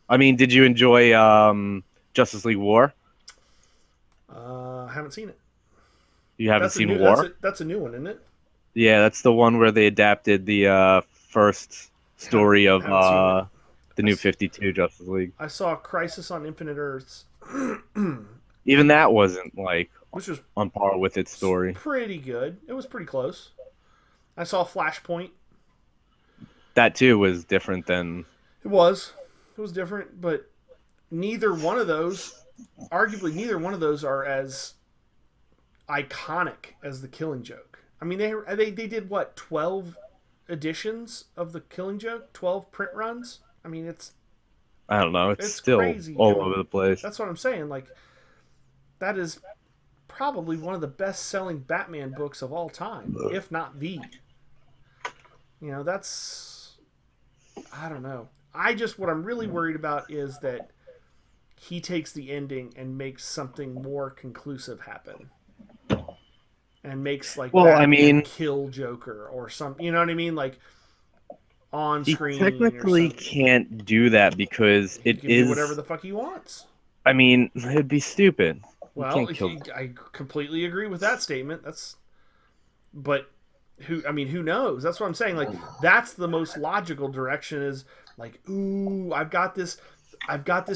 I mean, did you enjoy Justice League War? I haven't seen it. You haven't That's a seen new, War? that's a new one, isn't it? Yeah, that's the one where they adapted the first story of Haven't seen it. the new 52 Justice League. I saw Crisis on Infinite Earths, Even that wasn't like which was on par with its story. pretty good. It was pretty close. I saw Flashpoint. That too was different than. It was different, but neither one of those, arguably neither one of those, are as iconic as the Killing Joke. I mean, they did what, 12 editions of the Killing Joke, 12 print runs. I mean, I don't know. It's It's still crazy. all over the place. that's what I'm saying. Like, that is probably one of the best-selling Batman books of all time, if not the. You know, that's, I don't know. What I'm really worried about is that he takes the ending and makes something more conclusive happen. And makes like Well, I Batman mean- kill Joker or something. You know what I mean? Like on He screen. technically or something. can't do that because He it can is. do whatever the fuck he wants. I mean, it'd be stupid. You Well, can't kill. I completely agree with that statement. But who knows? That's what I'm saying. Like, that's the most logical direction. Is like, ooh, I've got this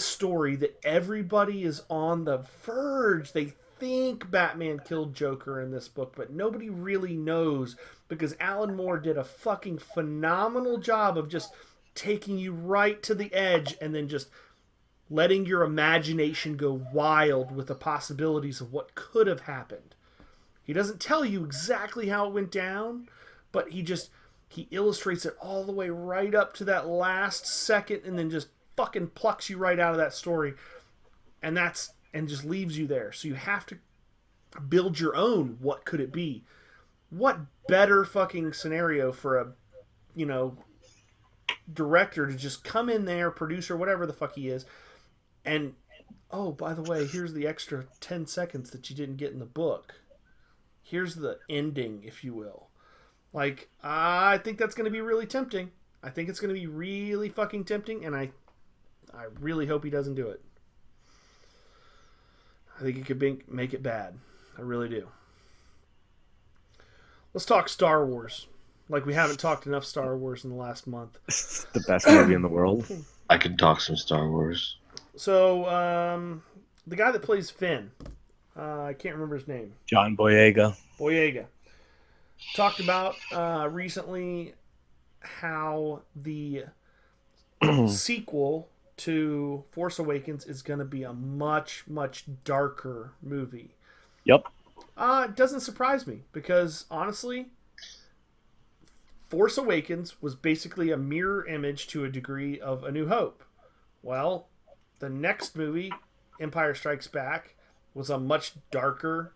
story that everybody is on the verge. They think Batman killed Joker in this book, but nobody really knows because Alan Moore did a fucking phenomenal job of just taking you right to the edge and then just letting your imagination go wild with the possibilities of what could have happened. He doesn't tell you exactly how it went down, but he illustrates it all the way right up to that last second and then just fucking plucks you right out of that story. And just leaves you there. So you have to build your own what could it be? What better fucking scenario for a, director to just come in there, producer, whatever the fuck he is, and oh, by the way, here's the extra 10 seconds that you didn't get in the book. Here's the ending, if you will. Like, I think that's going to be really tempting. I think it's going to be really fucking tempting, and I really hope he doesn't do it. I think it could make it bad. I really do. Let's talk Star Wars. Like we haven't talked enough Star Wars in the last month. It's the best movie in the world. I could talk some Star Wars. So, the guy that plays Finn, I can't remember his name. John Boyega. Boyega. Talked about recently how the sequel to Force Awakens is going to be a much, much darker movie. Yep. It doesn't surprise me because, honestly, Force Awakens was basically a mirror image to a degree of A New Hope. Well, the next movie, Empire Strikes Back, was a much darker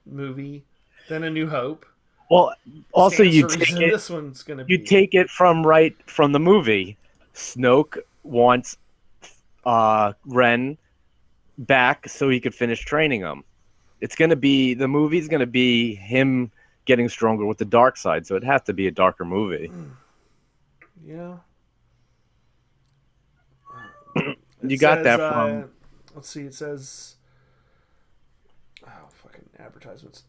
movie than A New Hope. Well, also Stands you to take reason it. This one's going to You be. take it from the movie. Snoke wants Ren back so he could finish training him. The movie's gonna be him getting stronger with the dark side, so it'd have to be a darker movie. Yeah. You got that from let's see, it says fucking advertisements.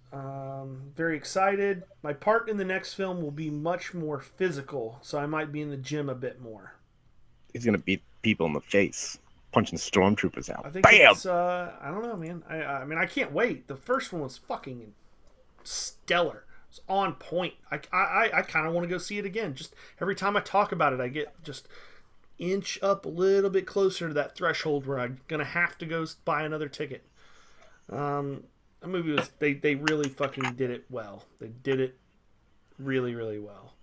Very excited. My part in the next film will be much more physical, so I might be in the gym a bit more. he's gonna beat people in the face, punching stormtroopers out. I think Bam! it's I don't know, man. I mean, I can't wait. The first one was fucking stellar. It's on point. I kind of want to go see it again. Just every time I talk about it, I get just inch up a little bit closer to that threshold where I'm gonna have to go buy another ticket. The movie was they really fucking did it well. They did it really, really well.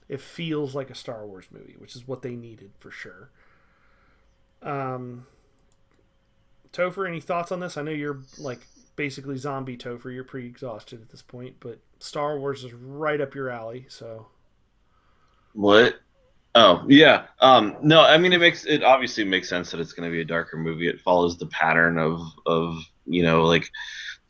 It feels like a Star Wars movie, which is what they needed for sure. Topher, any thoughts on this? I know you're like basically zombie Topher. You're pretty exhausted at this point, but Star Wars is right up your alley. So What? Oh yeah. No, I mean it obviously makes sense that it's going to be a darker movie. It follows the pattern of like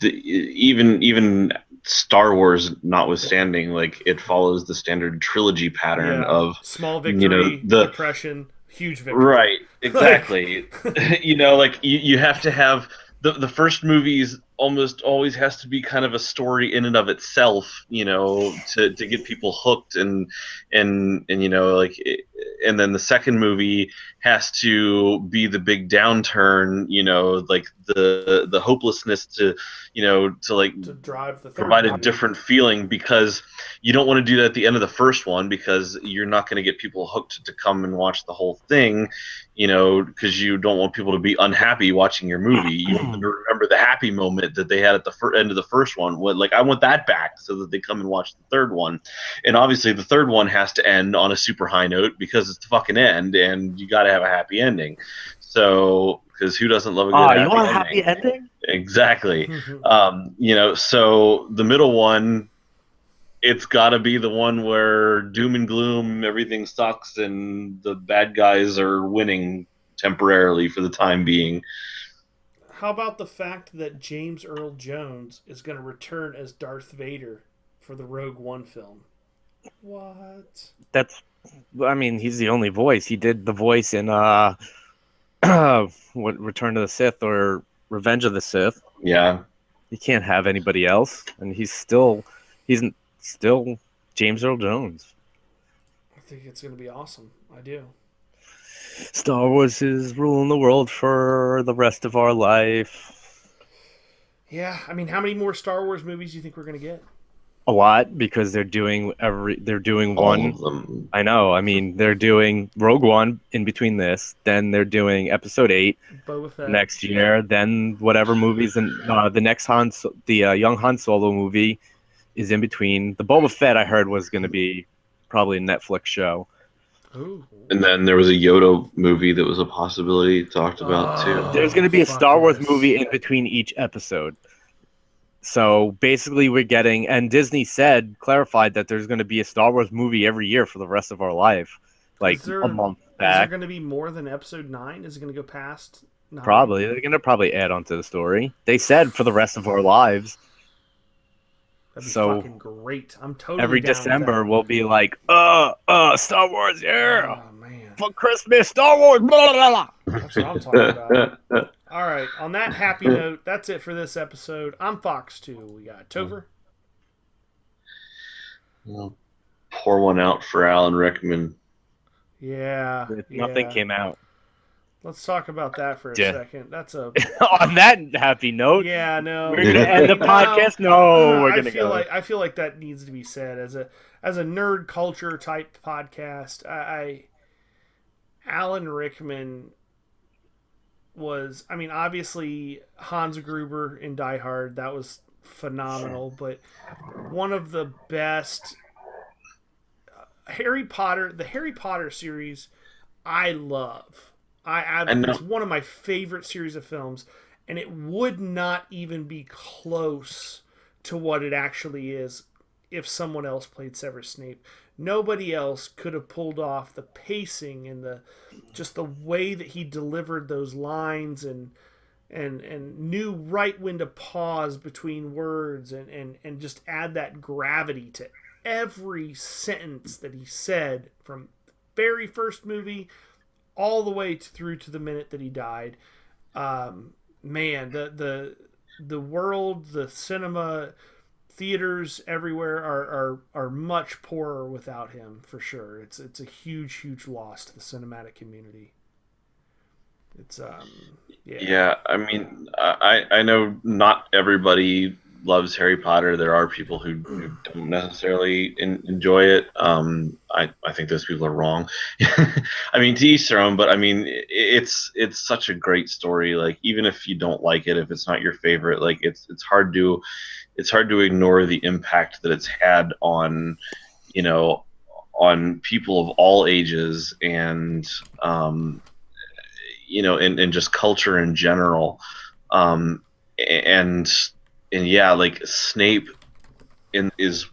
even Star Wars notwithstanding, like it follows the standard trilogy pattern of small victory, the depression, huge victory. right, exactly. Like you have to have the first movies almost always has to be kind of a story in and of itself, to get people hooked and and then the second movie has to be the big downturn, like the hopelessness to drive the third provide a movie. different feeling, because you don't want to do that at the end of the first one because you're not going to get people hooked to come and watch the whole thing, because you don't want people to be unhappy watching your movie. You want them to remember the happy moment that they had at the end of the first one. I want that back so that they come and watch the third one. And obviously the third one has to end on a super high note because it's the fucking end and you got to have a happy ending. So, because who doesn't love a good happy you want a ending? happy ending? Exactly. So the middle one, it's got to be the one where doom and gloom, everything sucks, and the bad guys are winning temporarily for the time being. How about the fact that James Earl Jones is going to return as Darth Vader for the Rogue One film? What? He's the only voice. He did the voice in Return of the Sith or Revenge of the Sith. Yeah. You can't have anybody else, and he's still James Earl Jones. I think it's going to be awesome. I do. Star Wars is ruling the world for the rest of our life. Yeah, I mean, how many more Star Wars movies do you think we're going to get? A lot, because they're doing All one. of them. I know. I mean, they're doing Rogue One in between this. Then they're doing Episode 8 Boba Fett next year. Then whatever movies and the next young Han Solo movie is in between. The Boba Fett I heard was going to be probably a Netflix show. Ooh. And then there was a Yoda movie that was a possibility talked about too. There's going to be a Star Wars movie in between each episode. So basically we're getting, and Disney clarified that there's going to be a Star Wars movie every year for the rest of our life. A month back. Is there going to be more than Episode 9? Is it going to go past 9? Probably. They're going to probably add on to the story. They said for the rest of our lives. That'd be So, fucking great. I'm totally Every down with December that. we'll be like, Star Wars, yeah! Oh, man. For Christmas, Star Wars, blah, blah, blah. That's what I'm talking about. All right. On that happy note, that's it for this episode. I'm Fox 2. We got Topher. I'll pour one out for Alan Rickman. Yeah. Nothing yeah. came out. Let's talk about that for a Yeah. second. That's a On that happy note, yeah. No, we're going to end the podcast? No, we're going to go. I feel like that needs to be said as a nerd culture type podcast. Alan Rickman was, I mean, obviously Hans Gruber in Die Hard, that was phenomenal, but one of the best the Harry Potter series, I love. And It's one of my favorite series of films, and it would not even be close to what it actually is if someone else played Severus Snape. Nobody else could have pulled off the pacing and the just the way that he delivered those lines and knew right when to pause between words and just add that gravity to every sentence that he said from the very first movie all the way through to the minute that he died. Man, the world, the cinema, theaters everywhere are much poorer without him, for sure. It's a huge loss to the cinematic community. It's yeah, I mean, I know not everybody loves Harry Potter. There are people who don't necessarily enjoy it. I think those people are wrong. I mean, to each their own, but I mean, it's such a great story. Like, even if you don't like it, if it's not your favorite, like it's hard to ignore the impact that it's had on, on people of all ages and and just culture in general. And yeah, like Snape is he's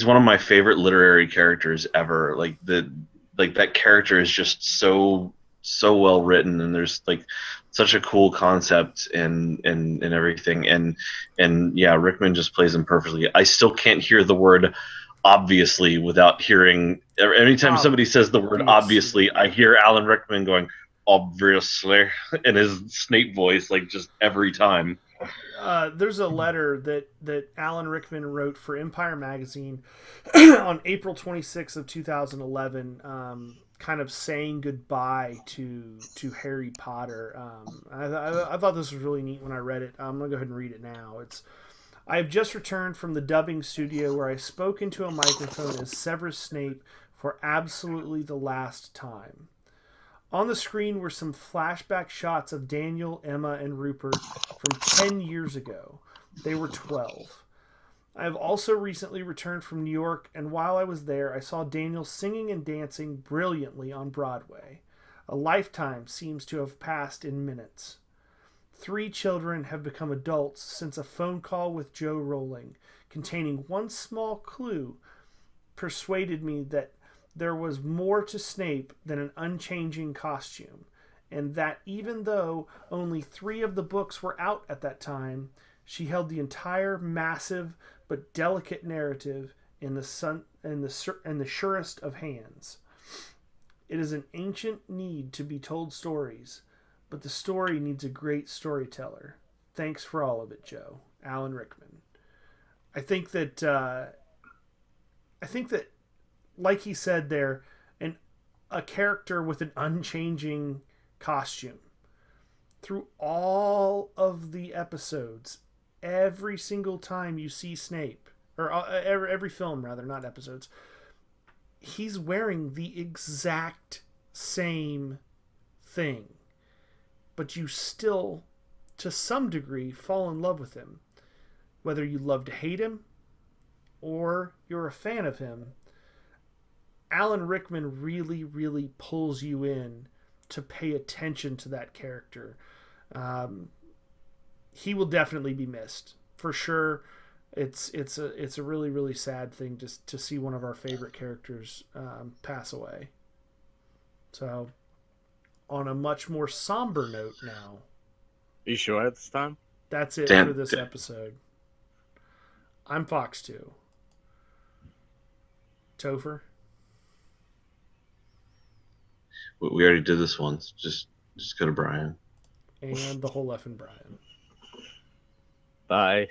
one of my favorite literary characters ever. Like that character is just so well written, and there's like such a cool concept and everything. And yeah, Rickman just plays him perfectly. I still can't hear the word obviously without hearing. Anytime somebody says the word obviously, I hear Alan Rickman going obviously in his Snape voice, like just every time. There's a letter that Alan Rickman wrote for Empire Magazine on April 26th of 2011, kind of saying goodbye to Harry Potter. I thought this was really neat when I read it. I'm gonna go ahead and read it now. I have just returned from the dubbing studio where I spoke into a microphone as Severus Snape for absolutely the last time. On the screen were some flashback shots of Daniel, Emma, and Rupert from 10 years ago. They were 12. I have also recently returned from New York, and while I was there, I saw Daniel singing and dancing brilliantly on Broadway. A lifetime seems to have passed in minutes. 3 children have become adults since a phone call with Joe Rowling, containing one small clue, persuaded me that there was more to Snape than an unchanging costume, and that even though only 3 of the books were out at that time, she held the entire massive but delicate narrative in the surest of hands. It is an ancient need to be told stories, but the story needs a great storyteller. Thanks for all of it, Joe. Alan Rickman. I think that like he said there, a character with an unchanging costume. Through all of the episodes, every single time you see Snape, or every film rather, not episodes, he's wearing the exact same thing. But you still, to some degree, fall in love with him. Whether you love to hate him, or you're a fan of him, Alan Rickman really pulls you in to pay attention to that character. He will definitely be missed, for sure. It's a really sad thing to see one of our favorite characters pass away. So, on a much more somber note now. You sure it's time? That's it for this episode. I'm Fox 2. Topher? We already did this once. Just go to Brian. And the whole effing Brian. Bye.